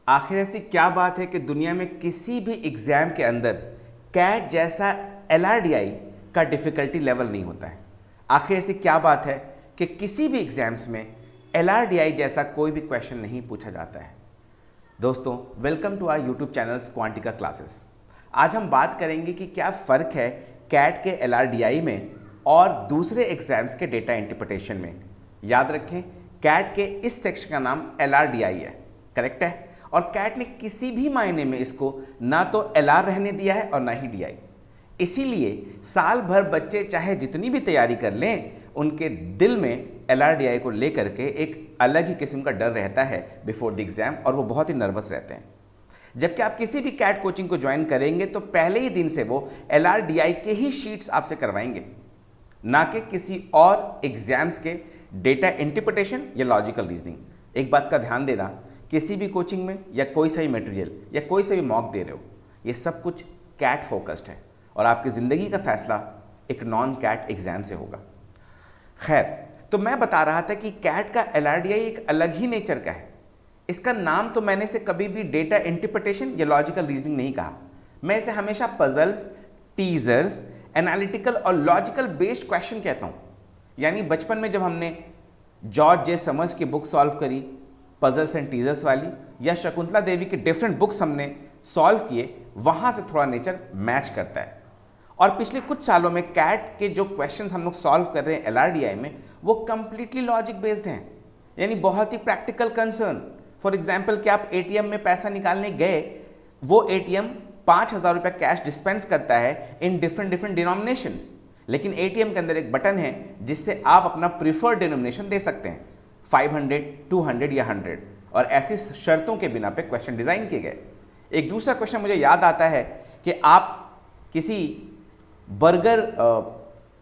आखिर ऐसी क्या बात है कि दुनिया में किसी भी एग्जाम के अंदर कैट जैसा LRDI का डिफिकल्टी लेवल नहीं होता है। आखिर ऐसी क्या बात है कि किसी भी एग्जाम्स में LRDI जैसा कोई भी क्वेश्चन नहीं पूछा जाता है। दोस्तों, welcome to our YouTube channels Quantica classes. आज हम बात करेंगे कि क्या फ़र्क है कैट के LRDI में और दूसरे एग्जाम्स के डेटा इंटरप्रिटेशन में। याद रखें, कैट के इस सेक्शन का नाम LRDI है, करेक्ट है। और कैट ने किसी भी मायने में इसको ना तो LR रहने दिया है और ना ही DI। इसीलिए साल भर बच्चे चाहे जितनी भी तैयारी कर लें, उनके दिल में LRDI को लेकर के एक अलग ही किस्म का डर रहता है बिफोर द एग्जाम, और वो बहुत ही नर्वस रहते हैं। जबकि आप किसी भी कैट कोचिंग को ज्वाइन करेंगे तो पहले ही दिन से वो LRDI के ही शीट्स आपसे करवाएंगे, ना कि किसी और एग्जाम्स के डेटा इंटरप्रिटेशन या लॉजिकल रीजनिंग। एक बात का ध्यान देना, किसी भी कोचिंग में या कोई सा भी मटेरियल या कोई सा भी मॉक दे रहे हो, ये सब कुछ कैट फोकस्ड है और आपकी ज़िंदगी का फैसला एक नॉन कैट एग्जाम से होगा। खैर, तो मैं बता रहा था कि कैट का LRDI एक अलग ही नेचर का है। इसका नाम तो मैंने इसे कभी भी डेटा इंटरप्रिटेशन या लॉजिकल रीजनिंग नहीं कहा। मैं इसे हमेशा पजल्स, टीजर्स, एनालिटिकल और लॉजिकल बेस्ड क्वेश्चन कहता हूँ। यानी बचपन में जब हमने जॉर्ज जे समर्स की बुक सॉल्व करी, पजल्स एंड टीजर्स वाली, या शकुंतला देवी के डिफरेंट बुक्स हमने सॉल्व किए, वहाँ से थोड़ा नेचर मैच करता है। और पिछले कुछ सालों में कैट के जो क्वेश्चंस हम लोग सॉल्व कर रहे हैं LRDI में, वो कंप्लीटली लॉजिक बेस्ड हैं, यानी बहुत ही प्रैक्टिकल कंसर्न। फॉर एग्जाम्पल कि आप ATM में पैसा निकालने गए, वो ATM 5,000 रुपये कैश डिस्पेंस करता है इन डिफरेंट डिनोमिनेशंस, लेकिन ATM के अंदर एक बटन है जिससे आप अपना प्रीफर्ड डिनोमिनेशन दे सकते हैं, 500, 200 या 100, और ऐसी शर्तों के बिना पे क्वेश्चन डिज़ाइन किए गए। एक दूसरा क्वेश्चन मुझे याद आता है कि आप किसी बर्गर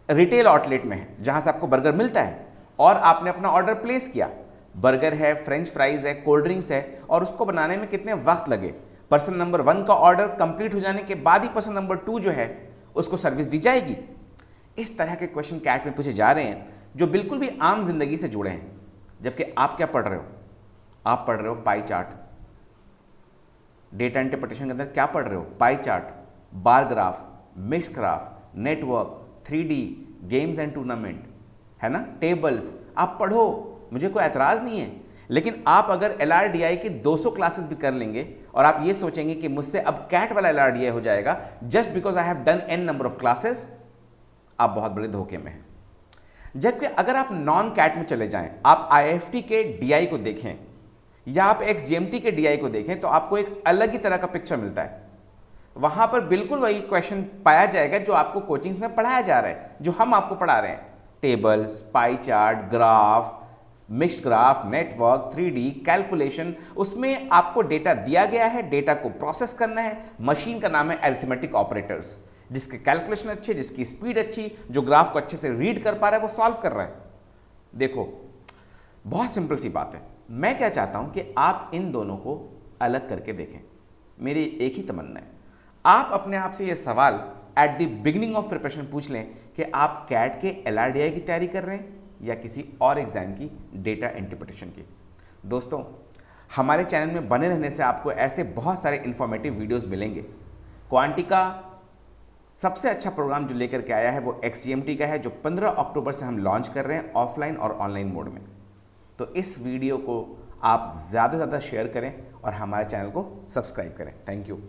रिटेल आउटलेट में हैं जहाँ से आपको बर्गर मिलता है, और आपने अपना ऑर्डर प्लेस किया। बर्गर है, फ्रेंच फ्राइज है, कोल्ड ड्रिंक्स है, और उसको बनाने में कितने वक्त लगे। पर्सन नंबर 1 का ऑर्डर कंप्लीट हो जाने के बाद ही पर्सन नंबर 2 जो है उसको सर्विस दी जाएगी। इस तरह के क्वेश्चन कैट में पूछे जा रहे हैं जो बिल्कुल भी आम जिंदगी से जुड़े हैं। जबकि आप क्या पढ़ रहे हो? आप पढ़ रहे हो पाई चार्ट। डेटा इंटरप्रिटेशन के अंदर क्या पढ़ रहे हो? Pie chart, bar graph, mix graph, network, 3D, games and tournament, है ना, टेबल्स। आप पढ़ो, मुझे कोई एतराज़ नहीं है। लेकिन आप अगर LRDI की 200 क्लासेस भी कर लेंगे और आप ये सोचेंगे कि मुझसे अब कैट वाला LRDI हो जाएगा just because I have done n number of classes, आप बहुत बड़े धोखे में हैं। जबकि अगर आप नॉन कैट में चले जाएं, आप IIFT के DI को देखें या आप XGMT के DI को देखें, तो आपको एक अलग ही तरह का पिक्चर मिलता है। वहां पर बिल्कुल वही क्वेश्चन पाया जाएगा जो आपको कोचिंग्स में पढ़ाया जा रहा है, जो हम आपको पढ़ा रहे हैं। Tables, pie chart, graph, mixed graph, network, 3D, calculation. उसमें आपको डेटा दिया गया है, डेटा को प्रोसेस करना है। मशीन का नाम है अरिथमेटिक ऑपरेटर्स, जिसके कैलकुलेशन अच्छे, जिसकी स्पीड अच्छी, जो ग्राफ को अच्छे से रीड कर पा रहा है, वो सॉल्व कर रहा है। देखो, बहुत सिंपल सी बात है। मैं क्या चाहता हूं कि आप इन दोनों को अलग करके देखें। मेरी एक ही तमन्ना है, आप अपने आप से ये सवाल at the beginning of preparation पूछ लें कि आप कैट के LRDI की तैयारी कर रहे हैं या किसी और एग्जाम की डेटा इंटरप्रिटेशन की। दोस्तों, हमारे चैनल में बने रहने से आपको ऐसे बहुत सारे इंफॉर्मेटिव वीडियोस मिलेंगे। क्वांटिका सबसे अच्छा प्रोग्राम जो लेकर के आया है वो XGMT का है, जो 15 अक्टूबर से हम लॉन्च कर रहे हैं ऑफलाइन और ऑनलाइन मोड में। तो इस वीडियो को आप ज़्यादा से ज़्यादा शेयर करें और हमारे चैनल को सब्सक्राइब करें। Thank you.